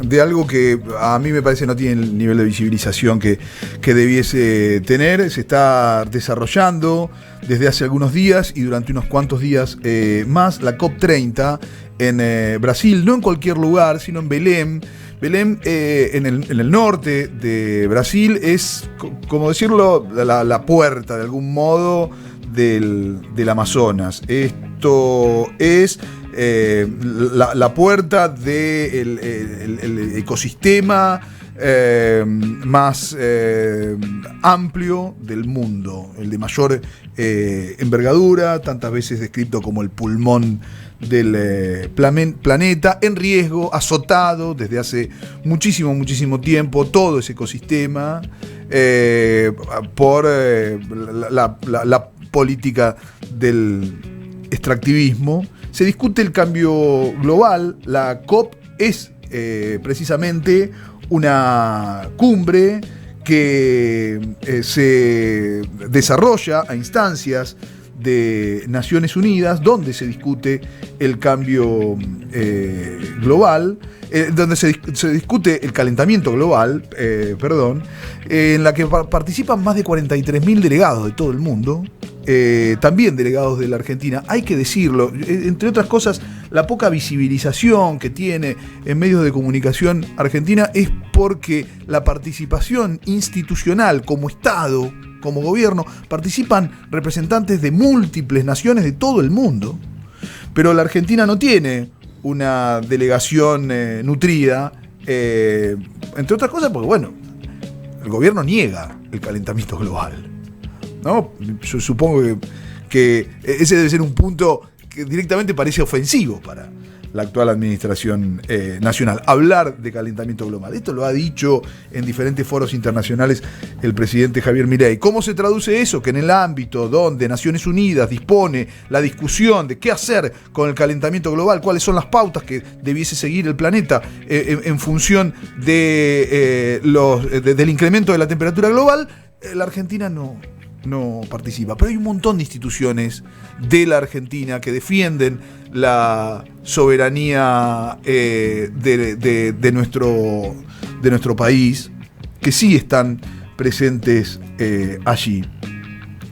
de algo que a mí me parece no tiene el nivel de visibilización que debiese tener. Se está desarrollando desde hace algunos días y durante unos cuantos días más la COP30 en Brasil, no en cualquier lugar, sino en Belém. Belém, en el norte de Brasil, es, como decirlo, la puerta, de algún modo, del Amazonas. Esto es la puerta del el ecosistema más amplio del mundo, el de mayor envergadura, tantas veces descrito como el pulmón del planeta, en riesgo, azotado desde hace muchísimo tiempo, todo ese ecosistema, por la política del extractivismo. Se discute el cambio global. La COP es precisamente una cumbre que se desarrolla a instancias de Naciones Unidas, donde se discute el cambio global, donde se discute el calentamiento global, en la que participan más de 43.000 delegados de todo el mundo, también delegados de la Argentina. Hay que decirlo, entre otras cosas, la poca visibilización que tiene en medios de comunicación Argentina es porque la participación institucional como Estado, como gobierno, participan representantes de múltiples naciones de todo el mundo, pero la Argentina no tiene una delegación nutrida, entre otras cosas porque, bueno, el gobierno niega el calentamiento global, ¿no? Yo supongo que ese debe ser un punto que directamente parece ofensivo para la actual administración nacional, hablar de calentamiento global. Esto lo ha dicho en diferentes foros internacionales el presidente Javier Milei. ¿Cómo se traduce eso? Que en el ámbito donde Naciones Unidas dispone la discusión de qué hacer con el calentamiento global, cuáles son las pautas que debiese seguir el planeta en función de del incremento de la temperatura global, la Argentina no participa. Pero hay un montón de instituciones de la Argentina que defienden la soberanía de nuestro país, que sí están presentes allí.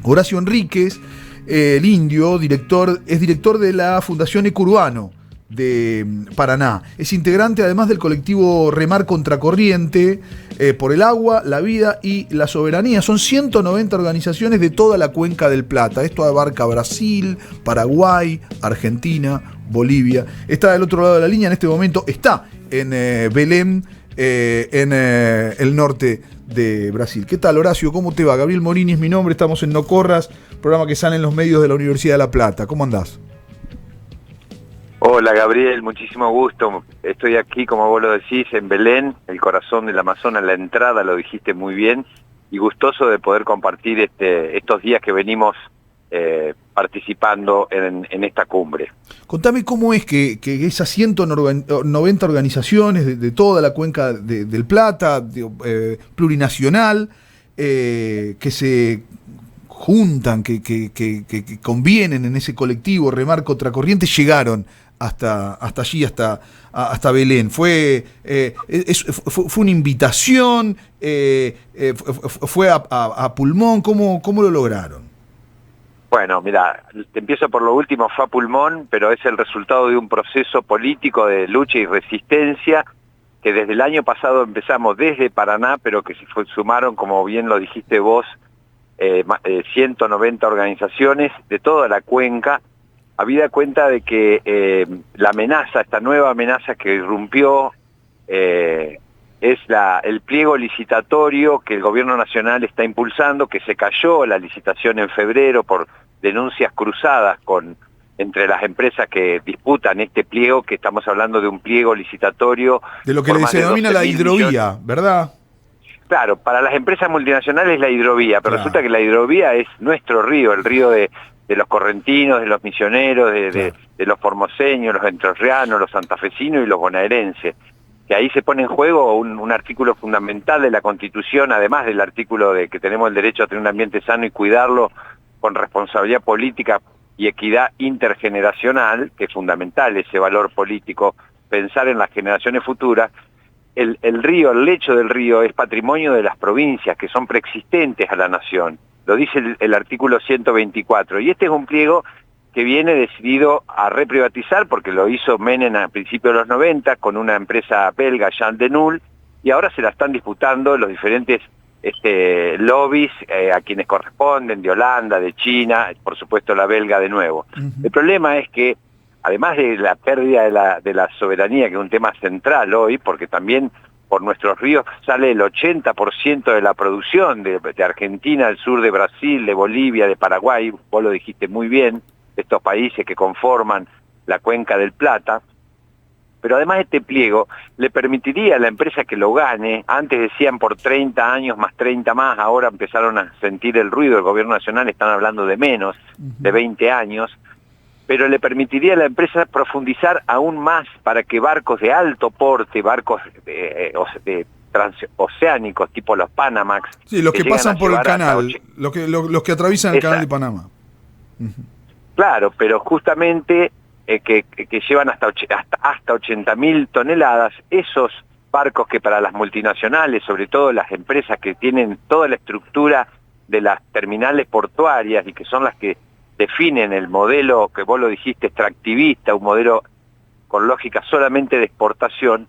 Horacio Enríquez, el indio, es director de la Fundación Ecuruano de Paraná. Es integrante además del colectivo Remar Contracorriente por el agua, la vida y la soberanía. Son 190 organizaciones de toda la cuenca del Plata. Esto abarca Brasil, Paraguay, Argentina, Bolivia. Está del otro lado de la línea en este momento, está en Belém, en el norte de Brasil. ¿Qué tal, Horacio? ¿Cómo te va? Gabriel Morini es mi nombre, estamos en No Corras, programa que sale en los medios de la Universidad de La Plata. ¿Cómo andás? Hola Gabriel, muchísimo gusto. Estoy aquí, como vos lo decís, en Belén, el corazón del Amazonas, la entrada, lo dijiste muy bien, y gustoso de poder compartir estos días que venimos participando en esta cumbre. Contame cómo es que esas 190 organizaciones de toda la cuenca del Plata, plurinacional, que se juntan, que convienen en ese colectivo Remar Contracorriente, llegaron hasta allí, hasta Belén. Fue una invitación, fue a pulmón. ¿Cómo lo lograron? Bueno, mira, te empiezo por lo último, fue a pulmón, pero es el resultado de un proceso político de lucha y resistencia que desde el año pasado empezamos desde Paraná, pero que se sumaron, como bien lo dijiste vos, 190 organizaciones de toda la cuenca, habida cuenta de que la amenaza, esta nueva amenaza que irrumpió, es el pliego licitatorio que el gobierno nacional está impulsando, que se cayó la licitación en febrero por denuncias cruzadas entre las empresas que disputan este pliego, que estamos hablando de un pliego licitatorio. De lo que se denomina la hidrovía, ¿verdad? Claro, para las empresas multinacionales la hidrovía, pero claro, resulta que la hidrovía es nuestro río, el río de los correntinos, de los misioneros, de los formoseños, los entrerrianos, los santafesinos y los bonaerenses. Que ahí se pone en juego un artículo fundamental de la Constitución, además del artículo de que tenemos el derecho a tener un ambiente sano y cuidarlo con responsabilidad política y equidad intergeneracional, que es fundamental ese valor político, pensar en las generaciones futuras. el río, el lecho del río es patrimonio de las provincias que son preexistentes a la nación. Lo dice el artículo 124. Y este es un pliego que viene decidido a reprivatizar porque lo hizo Menem a principios de los 90 con una empresa belga, Jean Denul, y ahora se la están disputando los diferentes lobbies a quienes corresponden, de Holanda, de China, por supuesto la belga de nuevo. El problema es que, además de la pérdida de la soberanía, que es un tema central hoy, porque también por nuestros ríos sale el 80% de la producción de Argentina, del sur de Brasil, de Bolivia, de Paraguay, vos lo dijiste muy bien, estos países que conforman la cuenca del Plata. Pero además este pliego le permitiría a la empresa que lo gane, antes decían por 30 años más 30 más, ahora empezaron a sentir el ruido del gobierno nacional, están hablando de menos, de 20 años, pero le permitiría a la empresa profundizar aún más para que barcos de alto porte, barcos de transoceánicos, tipo los Panamax... Sí, los que pasan por el canal, los que atraviesan el canal de Panamá. Claro, pero justamente que llevan hasta 80.000 toneladas, esos barcos que para las multinacionales, sobre todo las empresas que tienen toda la estructura de las terminales portuarias y que son las que definen el modelo, que vos lo dijiste, extractivista, un modelo con lógica solamente de exportación,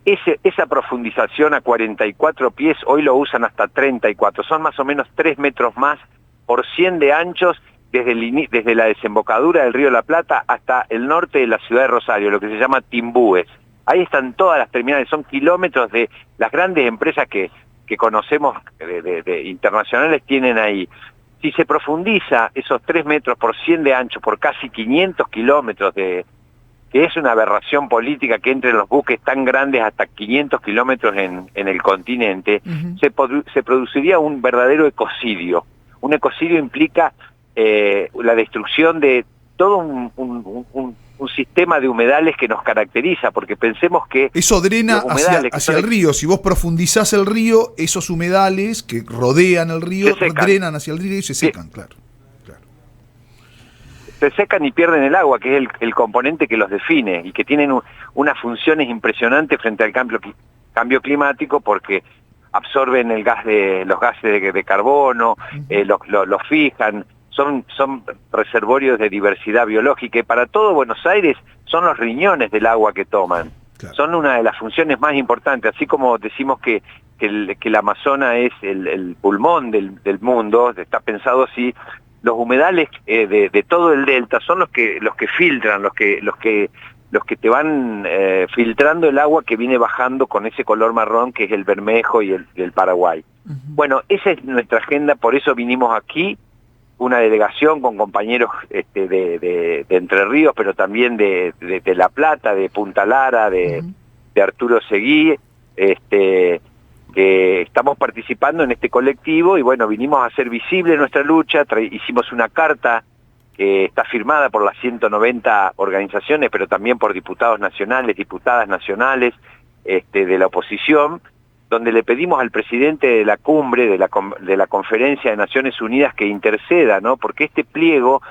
esa profundización a 44 pies, hoy lo usan hasta 34, son más o menos 3 metros más por 100 de anchos, desde la desembocadura del río de la Plata hasta el norte de la ciudad de Rosario, lo que se llama Timbúes. Ahí están todas las terminales, son kilómetros de las grandes empresas que conocemos internacionales tienen ahí. Si se profundiza esos 3 metros por 100 de ancho, por casi 500 kilómetros, que es una aberración política que entren los buques tan grandes hasta 500 kilómetros en el continente, se produciría un verdadero ecocidio. Un ecocidio implica la destrucción de todo un sistema de humedales que nos caracteriza, porque pensemos que... Eso drena hacia el río. Si vos profundizás el río, esos humedales que rodean el río drenan hacia el río y se secan, claro. Se secan y pierden el agua, que es el componente que los define y que tienen unas funciones impresionantes frente al cambio climático, porque absorben los gases de carbono, los fijan, son reservorios de diversidad biológica, y para todo Buenos Aires son los riñones del agua que toman. Claro. Son una de las funciones más importantes, así como decimos que el Amazonas es el pulmón del mundo, está pensado así. Los humedales de todo el delta son los que filtran, los que te van filtrando el agua que viene bajando con ese color marrón que es el Bermejo y el Paraguay. Bueno, esa es nuestra agenda, por eso vinimos aquí, una delegación con compañeros de Entre Ríos, pero también de La Plata, de Punta Lara, de Arturo Seguí, que estamos participando en este colectivo, y bueno, vinimos a hacer visible nuestra lucha. Hicimos una carta que está firmada por las 190 organizaciones, pero también por diputados nacionales, diputadas nacionales de la oposición, donde le pedimos al presidente de la cumbre, de la Conferencia de Naciones Unidas, que interceda, ¿no? Porque este pliego,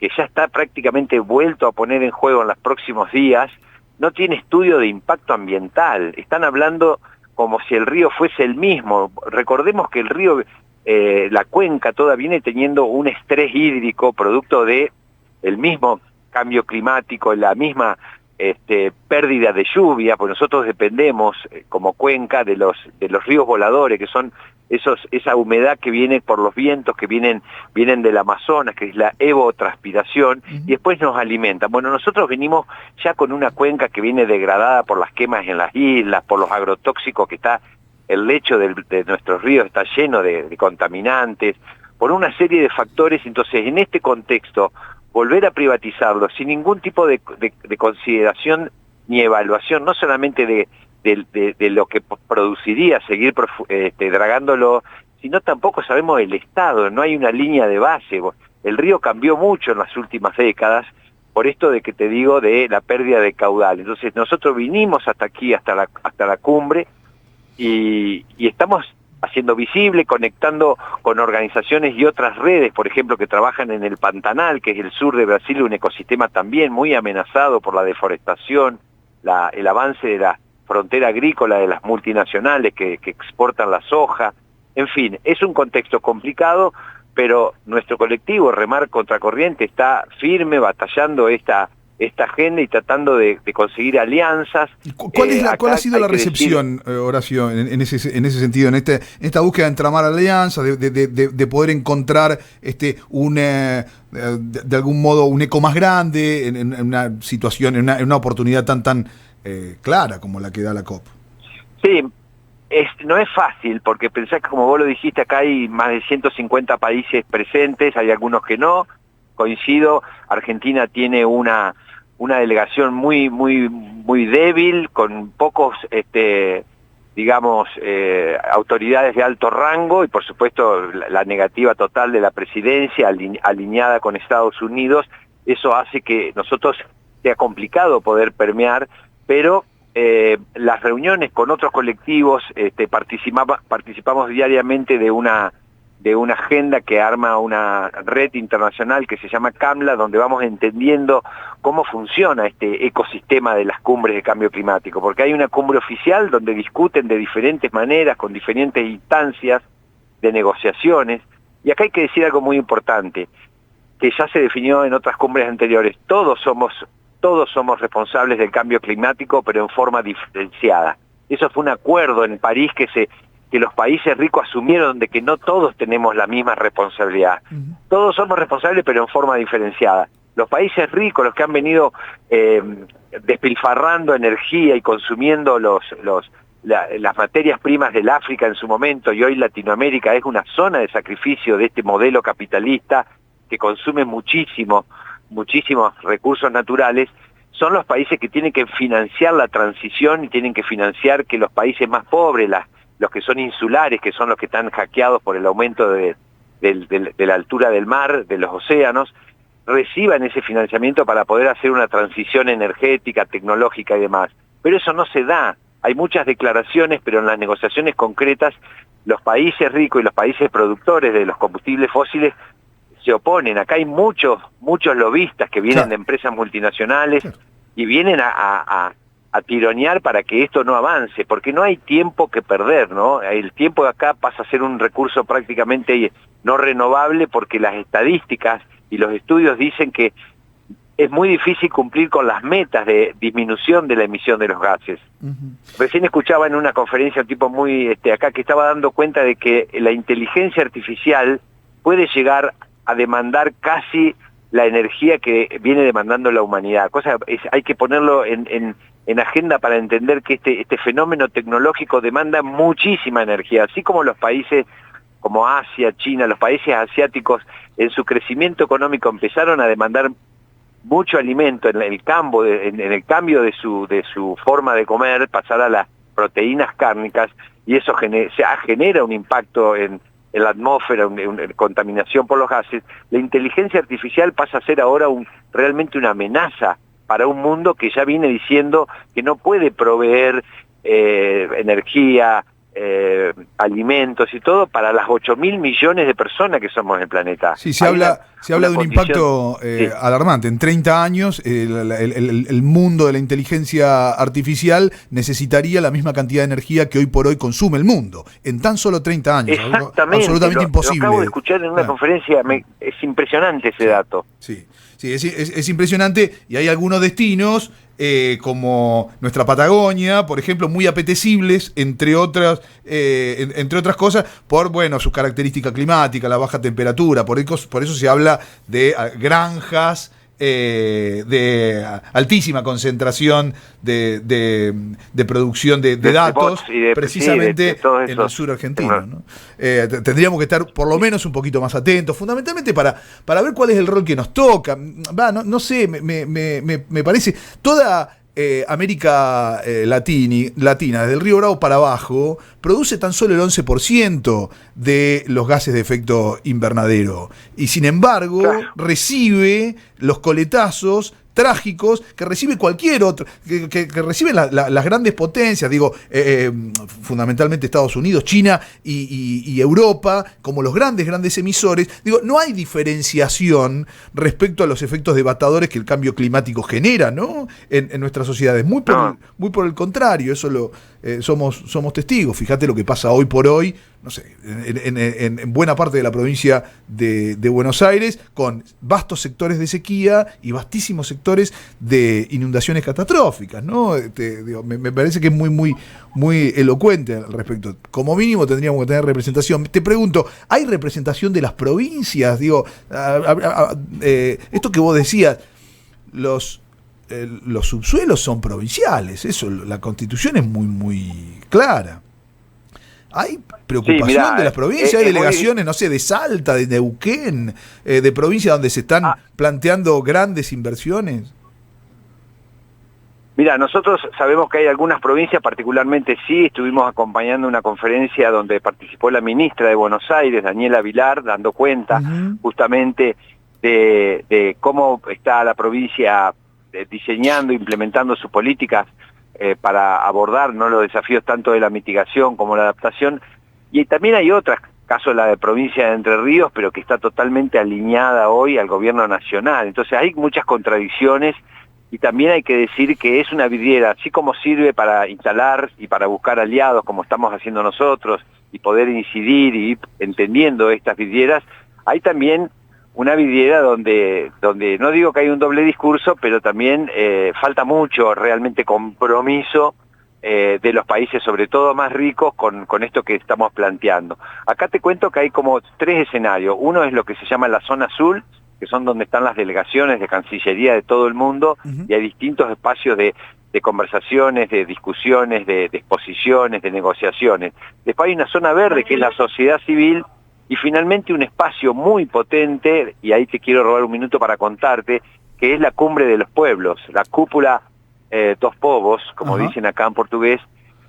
que ya está prácticamente vuelto a poner en juego en los próximos días, no tiene estudio de impacto ambiental. Están hablando como si el río fuese el mismo. Recordemos que el río, la cuenca toda viene teniendo un estrés hídrico producto de el mismo cambio climático, la misma pérdida de lluvia, pues nosotros dependemos como cuenca de los ríos voladores, que son esa humedad que viene por los vientos que vienen del Amazonas, que es la evotranspiración, y después nos alimentan. Bueno, nosotros venimos ya con una cuenca que viene degradada por las quemas en las islas, por los agrotóxicos que está, el lecho de nuestros ríos está lleno de contaminantes, por una serie de factores. Entonces, en este contexto, volver a privatizarlo sin ningún tipo de consideración ni evaluación, no solamente de lo que produciría seguir dragándolo, sino tampoco sabemos el estado, no hay una línea de base. El río cambió mucho en las últimas décadas, por esto de que te digo de la pérdida de caudal. Entonces nosotros vinimos hasta aquí, hasta la cumbre, y estamos haciendo visible, conectando con organizaciones y otras redes, por ejemplo, que trabajan en el Pantanal, que es el sur de Brasil, un ecosistema también muy amenazado por la deforestación, el avance de la frontera agrícola de las multinacionales que exportan la soja. En fin, es un contexto complicado, pero nuestro colectivo Remar Contracorriente está firme batallando esta agenda y tratando de conseguir alianzas. ¿Cuál ha sido la recepción, Horacio, en ese sentido, en esta búsqueda de entramar alianzas, de poder encontrar de algún modo un eco más grande en una situación, en una oportunidad tan clara como la que da la COP? Sí, no es fácil, porque pensás que, como vos lo dijiste, acá hay más de 150 países presentes, hay algunos que no. Coincido, Argentina tiene una delegación muy débil, con pocos, autoridades de alto rango, y por supuesto la negativa total de la presidencia alineada con Estados Unidos. Eso hace que nosotros sea complicado poder permear, pero las reuniones con otros colectivos, participamos diariamente de una agenda que arma una red internacional que se llama CAMLA, donde vamos entendiendo cómo funciona este ecosistema de las cumbres de cambio climático, porque hay una cumbre oficial donde discuten de diferentes maneras, con diferentes instancias de negociaciones, y acá hay que decir algo muy importante, que ya se definió en otras cumbres anteriores: todos somos responsables del cambio climático, pero en forma diferenciada. Eso fue un acuerdo en París que los países ricos asumieron, de que no todos tenemos la misma responsabilidad. Todos somos responsables, pero en forma diferenciada. Los países ricos, los que han venido despilfarrando energía y consumiendo las materias primas del África en su momento, y hoy Latinoamérica es una zona de sacrificio de este modelo capitalista que consume muchísimos recursos naturales, son los países que tienen que financiar la transición y tienen que financiar que los países más pobres, los que son insulares, que son los que están hackeados por el aumento de la altura del mar, de los océanos, reciban ese financiamiento para poder hacer una transición energética, tecnológica y demás. Pero eso no se da. Hay muchas declaraciones, pero en las negociaciones concretas, los países ricos y los países productores de los combustibles fósiles se oponen. Acá hay muchos lobistas que vienen de empresas multinacionales y vienen a tironear para que esto no avance, porque no hay tiempo que perder, ¿no? El tiempo de acá pasa a ser un recurso prácticamente no renovable, porque las estadísticas y los estudios dicen que es muy difícil cumplir con las metas de disminución de la emisión de los gases. Recién escuchaba en una conferencia un tipo muy acá que estaba dando cuenta de que la inteligencia artificial puede llegar a demandar casi la energía que viene demandando la humanidad. Hay que ponerlo en agenda para entender que este fenómeno tecnológico demanda muchísima energía, así como los países como Asia, China, los países asiáticos en su crecimiento económico empezaron a demandar mucho alimento en el cambio de su forma de comer, pasar a las proteínas cárnicas, y eso genera un impacto en la atmósfera, una contaminación por los gases. La inteligencia artificial pasa a ser ahora realmente una amenaza para un mundo que ya viene diciendo que no puede proveer energía, alimentos y todo para las 8.000 millones de personas que somos en el planeta. Sí, se habla de un impacto alarmante. En 30 años el mundo de la inteligencia artificial necesitaría la misma cantidad de energía que hoy por hoy consume el mundo. En tan solo 30 años. Exactamente. Absolutamente imposible. Lo acabo de escuchar en una conferencia, es impresionante ese dato. Sí, es impresionante, y hay algunos destinos como nuestra Patagonia, por ejemplo, muy apetecibles, entre otras cosas, por sus características climáticas, la baja temperatura. Por eso se habla de granjas de altísima concentración de producción de datos, precisamente en el sur argentino, ¿no? Tendríamos que estar por lo menos un poquito más atentos, fundamentalmente para ver cuál es el rol que nos toca. No sé, me parece toda América Latina, desde el Río Bravo para abajo, produce tan solo el 11% de los gases de efecto invernadero. Y sin embargo, recibe los coletazos trágicos que recibe cualquier otro, que reciben las grandes potencias, digo, fundamentalmente Estados Unidos, China y Europa, como los grandes emisores. Digo, no hay diferenciación respecto a los efectos devastadores que el cambio climático genera, ¿no? En nuestras sociedades. Muy por el contrario, eso somos testigos. Fíjate lo que pasa hoy por hoy, no sé, en buena parte de la provincia de Buenos Aires, con vastos sectores de sequía y vastísimos sectores de inundaciones catastróficas, ¿no? Digo, me parece que es muy elocuente al respecto. Como mínimo tendríamos que tener representación. Te pregunto, ¿hay representación de las provincias? Digo, esto que vos decías, los subsuelos son provinciales, eso, la Constitución es muy clara. ¿Hay preocupación de las provincias? ¿Hay delegaciones, no sé, de Salta, de Neuquén, de provincias donde se están planteando grandes inversiones? Mira, nosotros sabemos que hay algunas provincias, particularmente sí, estuvimos acompañando una conferencia donde participó la ministra de Buenos Aires, Daniela Vilar, dando cuenta justamente de cómo está la provincia diseñando, implementando sus políticas para abordar, ¿no?, los desafíos tanto de la mitigación como la adaptación. Y también hay otras, caso la de provincia de Entre Ríos, pero que está totalmente alineada hoy al gobierno nacional. Entonces hay muchas contradicciones y también hay que decir que es una vidriera, así como sirve para instalar y para buscar aliados, como estamos haciendo nosotros, y poder incidir y ir entendiendo estas vidrieras, hay también una vidriera donde no digo que hay un doble discurso, pero también falta mucho realmente compromiso de los países, sobre todo más ricos, con esto que estamos planteando. Acá te cuento que hay como 3 escenarios. Uno es lo que se llama la zona azul, que son donde están las delegaciones de Cancillería de todo el mundo, y hay distintos espacios de conversaciones, de discusiones, de exposiciones, de negociaciones. Después hay una zona verde, que es la sociedad civil, y finalmente un espacio muy potente, y ahí te quiero robar un minuto para contarte, que es la Cumbre de los Pueblos, la cúpula dos povos, como dicen acá en portugués,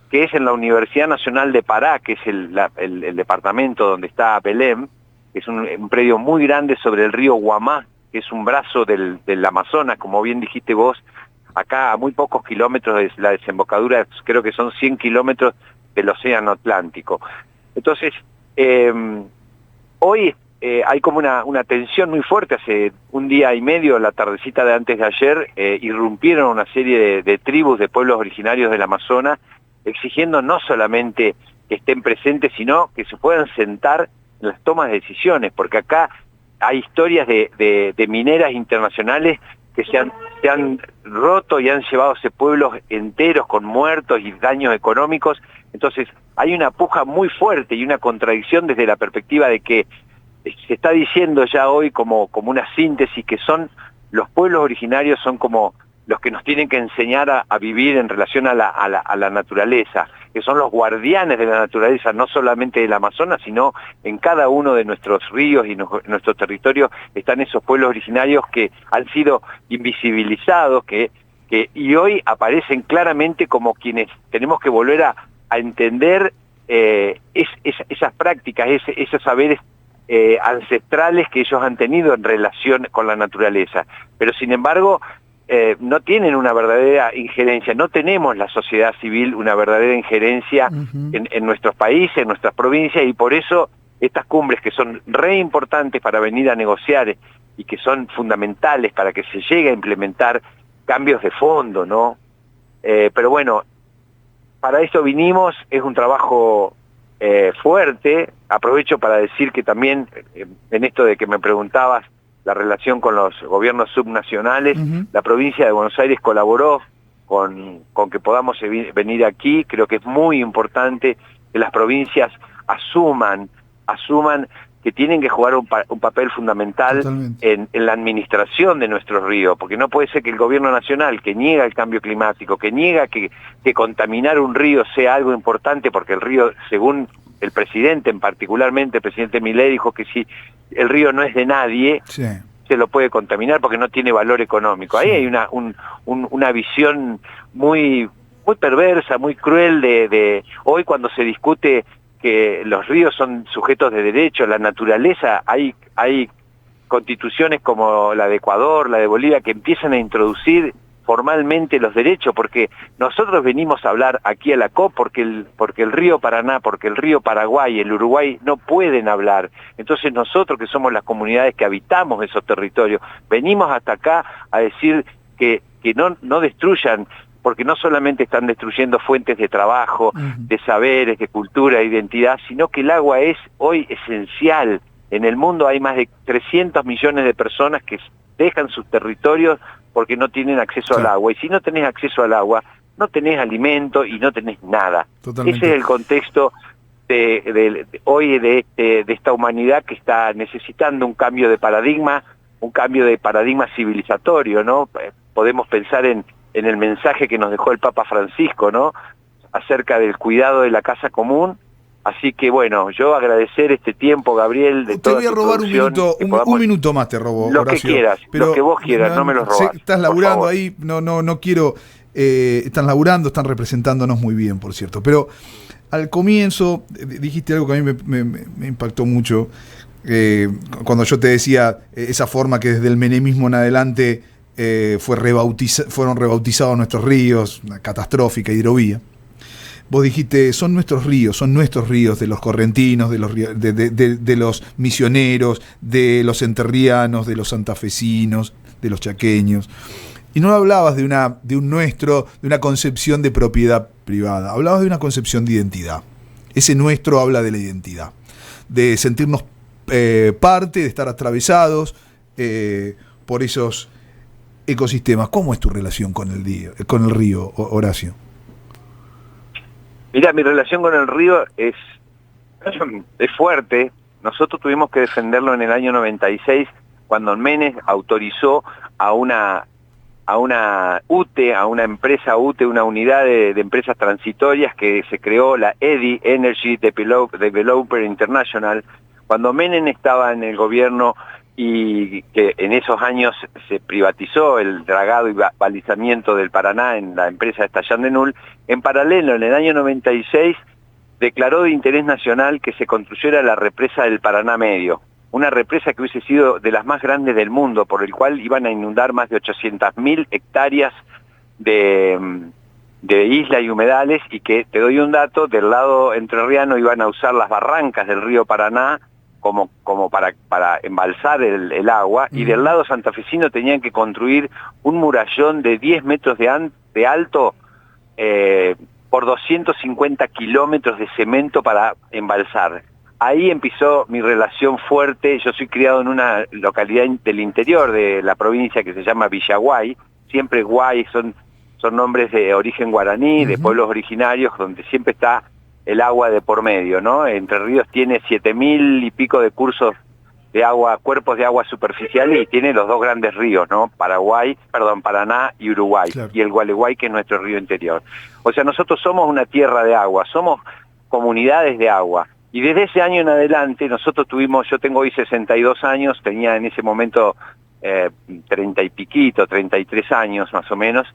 que es en la Universidad Nacional de Pará, que es el departamento donde está Belém, que es un predio muy grande sobre el río Guamá, que es un brazo del Amazonas, como bien dijiste vos, acá a muy pocos kilómetros de la desembocadura, creo que son 100 kilómetros del Océano Atlántico. Entonces, hoy hay como una tensión muy fuerte. Hace un día y medio, la tardecita de antes de ayer, irrumpieron una serie de tribus de pueblos originarios del Amazonas, exigiendo no solamente que estén presentes, sino que se puedan sentar en las tomas de decisiones, porque acá hay historias de mineras internacionales que se han roto y han llevado pueblos enteros con muertos y daños económicos. Entonces hay una puja muy fuerte y una contradicción desde la perspectiva de que se está diciendo ya hoy como una síntesis, que son los pueblos originarios, son como los que nos tienen que enseñar a vivir en relación a la naturaleza, que son los guardianes de la naturaleza, no solamente del Amazonas, sino en cada uno de nuestros ríos y nuestros territorios están esos pueblos originarios que han sido invisibilizados, y hoy aparecen claramente como quienes tenemos que volver a entender esas prácticas, esos saberes ancestrales que ellos han tenido en relación con la naturaleza. Pero sin embargo, no tienen una verdadera injerencia, no tenemos la sociedad civil una verdadera injerencia en nuestros países, en nuestras provincias, y por eso estas cumbres, que son re importantes para venir a negociar y que son fundamentales para que se llegue a implementar cambios de fondo, ¿no? Pero bueno, para eso vinimos, es un trabajo fuerte. Aprovecho para decir que también, en esto de que me preguntabas, la relación con los gobiernos subnacionales, la provincia de Buenos Aires colaboró con que podamos venir aquí. Creo que es muy importante que las provincias asuman que tienen que jugar un papel fundamental en la administración de nuestros ríos, porque no puede ser que el gobierno nacional, que niega el cambio climático, que niega que contaminar un río sea algo importante, porque el río, según el presidente, particularmente el presidente Milei, dijo que si el río no es de nadie, se lo puede contaminar porque no tiene valor económico. Ahí hay una visión muy perversa, muy cruel de hoy, cuando se discute que los ríos son sujetos de derecho, la naturaleza, hay constituciones como la de Ecuador, la de Bolivia, que empiezan a introducir formalmente los derechos, porque nosotros venimos a hablar aquí a la COP porque el río Paraná, porque el río Paraguay, el Uruguay no pueden hablar. Entonces nosotros, que somos las comunidades que habitamos esos territorios, venimos hasta acá a decir que no destruyan, porque no solamente están destruyendo fuentes de trabajo, de saberes, de cultura, de identidad, sino que el agua es hoy esencial. En el mundo hay más de 300 millones de personas que dejan sus territorios porque no tienen acceso al agua. Y si no tenés acceso al agua, no tenés alimento y no tenés nada. Totalmente. Ese es el contexto hoy de esta humanidad que está necesitando un cambio de paradigma civilizatorio, ¿no? Podemos pensar en el mensaje que nos dejó el Papa Francisco, ¿no? Acerca del cuidado de la casa común. Así que bueno, yo agradecer este tiempo, Gabriel, de Te voy a robar un minuto más, te robo, lo Horacio, que quieras, pero lo que vos quieras, no me lo robas. Estás laburando ahí, no quiero, están laburando, están representándonos muy bien, por cierto, pero al comienzo dijiste algo que a mí me impactó mucho, cuando yo te decía esa forma que desde el menemismo en adelante fueron rebautizados nuestros ríos, una catastrófica hidrovía. Vos dijiste, son nuestros ríos de los correntinos, de los misioneros, de los enterrianos, de los santafesinos, de los chaqueños. Y no hablabas de una concepción de propiedad privada, hablabas de una concepción de identidad. Ese nuestro habla de la identidad, de sentirnos parte, de estar atravesados por esos ecosistemas. ¿Cómo es tu relación con el río, Horacio? Mira, mi relación con el río es fuerte. Nosotros tuvimos que defenderlo en el año 96, cuando Menem autorizó a una UTE, a una empresa UTE, una unidad de empresas transitorias que se creó, la EDI, Energy Developer International. Cuando Menem estaba en el gobierno y que en esos años se privatizó el dragado y balizamiento del Paraná en la empresa Estallán de Nul, en paralelo, en el año 96, declaró de interés nacional que se construyera la represa del Paraná Medio, una represa que hubiese sido de las más grandes del mundo, por el cual iban a inundar más de 800.000 hectáreas de isla y humedales, y que, te doy un dato, del lado entrerriano iban a usar las barrancas del río Paraná como para embalsar el agua, y del lado santafesino tenían que construir un murallón de 10 metros de alto por 250 kilómetros de cemento para embalsar. Ahí empezó mi relación fuerte. Yo soy criado en una localidad del interior de la provincia que se llama Villaguay. Siempre Guay son nombres de origen guaraní, de pueblos originarios, donde siempre está el agua de por medio, ¿no? Entre Ríos tiene 7.000 y pico de cursos de agua, cuerpos de agua superficiales, y tiene los dos grandes ríos, ¿no? Paraná y Uruguay, claro. Y el Gualeguay, que es nuestro río interior. O sea, nosotros somos una tierra de agua, somos comunidades de agua. Y desde ese año en adelante nosotros yo tengo hoy 62 años, tenía en ese momento 30 y piquito, 33 años más o menos.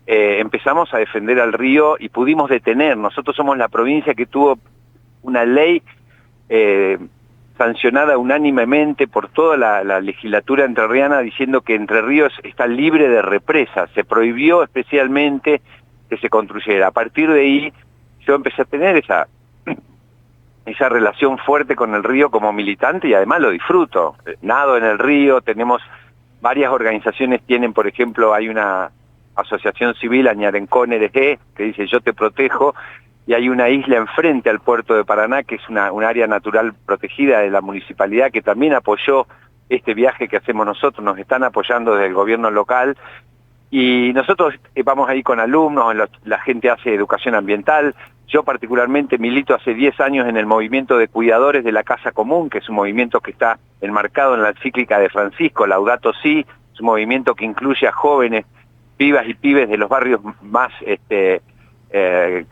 Empezamos a defender al río y pudimos detener. Nosotros somos la provincia que tuvo una ley sancionada unánimemente por toda la legislatura entrerriana, diciendo que Entre Ríos está libre de represas. Se prohibió especialmente que se construyera. A partir de ahí yo empecé a tener esa relación fuerte con el río como militante, y además lo disfruto. Nado en el río, tenemos varias organizaciones, por ejemplo, hay una asociación civil, Añarencón RG, que dice Yo Te Protejo, y hay una isla enfrente al puerto de Paraná, que es un área natural protegida de la municipalidad, que también apoyó este viaje que hacemos nosotros. Nos están apoyando desde el gobierno local, y nosotros vamos ahí con alumnos, la gente hace educación ambiental. Yo particularmente milito hace 10 años en el movimiento de cuidadores de la casa común, que es un movimiento que está enmarcado en la encíclica de Francisco, Laudato Si. Es un movimiento que incluye a jóvenes, pibas y pibes de los barrios más, te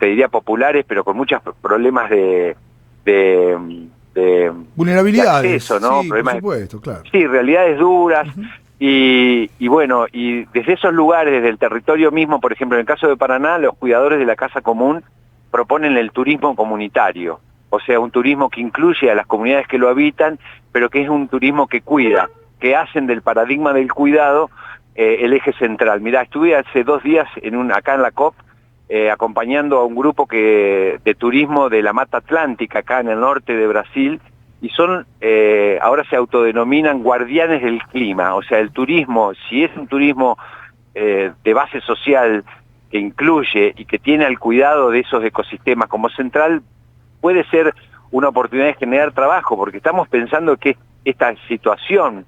diría populares, pero con muchos problemas de vulnerabilidades, de acceso, ¿no? Sí, problemas, por supuesto, claro. Sí, realidades duras. Y bueno, y desde esos lugares, desde el territorio mismo, por ejemplo, en el caso de Paraná, los cuidadores de la casa común proponen el turismo comunitario, o sea, un turismo que incluye a las comunidades que lo habitan, pero que es un turismo que cuida. que hacen del paradigma del cuidado el eje central. Mirá, estuve hace 2 días acá en la COP, acompañando a un grupo de turismo de la Mata Atlántica, acá en el norte de Brasil, y ahora se autodenominan guardianes del clima. O sea, el turismo, si es un turismo de base social que incluye y que tiene el cuidado de esos ecosistemas como central, puede ser una oportunidad de generar trabajo, porque estamos pensando que esta situación,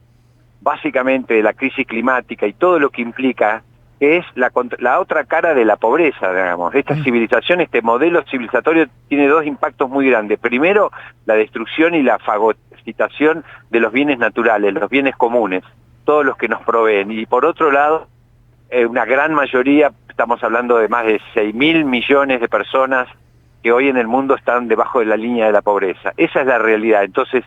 básicamente de la crisis climática y todo lo que implica, es la otra cara de la pobreza, digamos. Esta civilización, este modelo civilizatorio tiene 2 impactos muy grandes. Primero, la destrucción y la fagocitación de los bienes naturales, los bienes comunes, todos los que nos proveen. Y por otro lado, una gran mayoría, estamos hablando de más de 6.000 millones de personas que hoy en el mundo están debajo de la línea de la pobreza. Esa es la realidad. Entonces,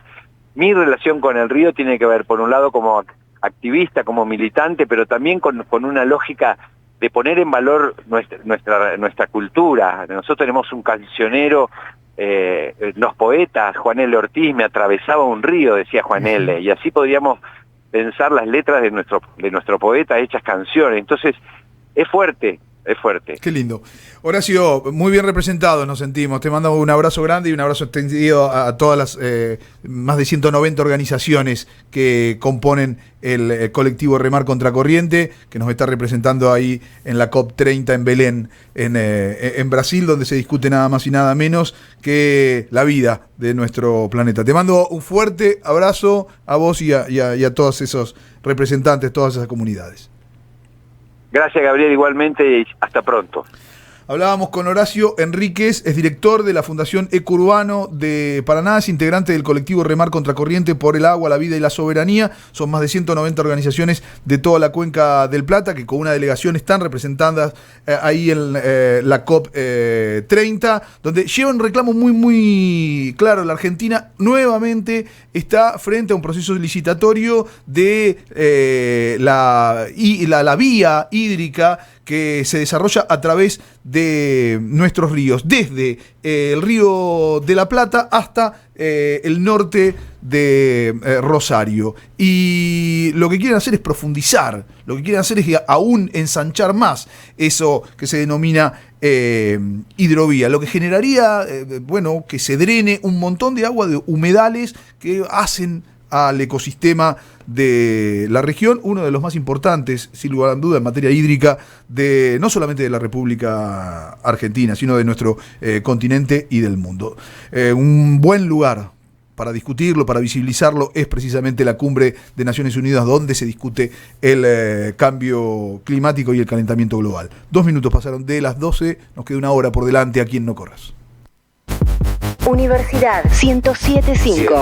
mi relación con el río tiene que ver, por un lado, como activista, como militante, pero también con una lógica de poner en valor nuestra cultura. Nosotros tenemos un cancionero, los poetas, Juan L. Ortiz, me atravesaba un río, decía Juan L., y así podríamos pensar las letras de nuestro poeta hechas canciones. Entonces, es fuerte. Es fuerte. Qué lindo. Horacio, muy bien representado nos sentimos. Te mando un abrazo grande y un abrazo extendido a todas las más de 190 organizaciones que componen el colectivo Remar Contracorriente, que nos está representando ahí en la COP30 en Belén, en Brasil, donde se discute nada más y nada menos que la vida de nuestro planeta. Te mando un fuerte abrazo a vos y a todos esos representantes, todas esas comunidades. Gracias, Gabriel, igualmente, y hasta pronto. Hablábamos con Horacio Enríquez, es director de la Fundación Eco-Urbano de Paraná, es integrante del colectivo Remar Contracorriente por el agua, la vida y la soberanía. Son más de 190 organizaciones de toda la cuenca del Plata que con una delegación están representadas ahí en la COP30, donde lleva un reclamo muy claro. La Argentina nuevamente está frente a un proceso licitatorio de la vía hídrica que se desarrolla a través de nuestros ríos, desde el río de la Plata hasta el norte de Rosario. Y lo que quieren hacer es profundizar, lo que quieren hacer es aún ensanchar más eso que se denomina hidrovía, lo que generaría que se drene un montón de agua de humedales que hacen al ecosistema de la región, uno de los más importantes, sin lugar a duda, en materia hídrica, no solamente de la República Argentina, sino de nuestro continente y del mundo. Un buen lugar para discutirlo, para visibilizarlo, es precisamente la cumbre de Naciones Unidas, donde se discute el cambio climático y el calentamiento global. 2 minutos pasaron de las 12, nos queda 1 hora por delante aquí en No Corras. Universidad 107.5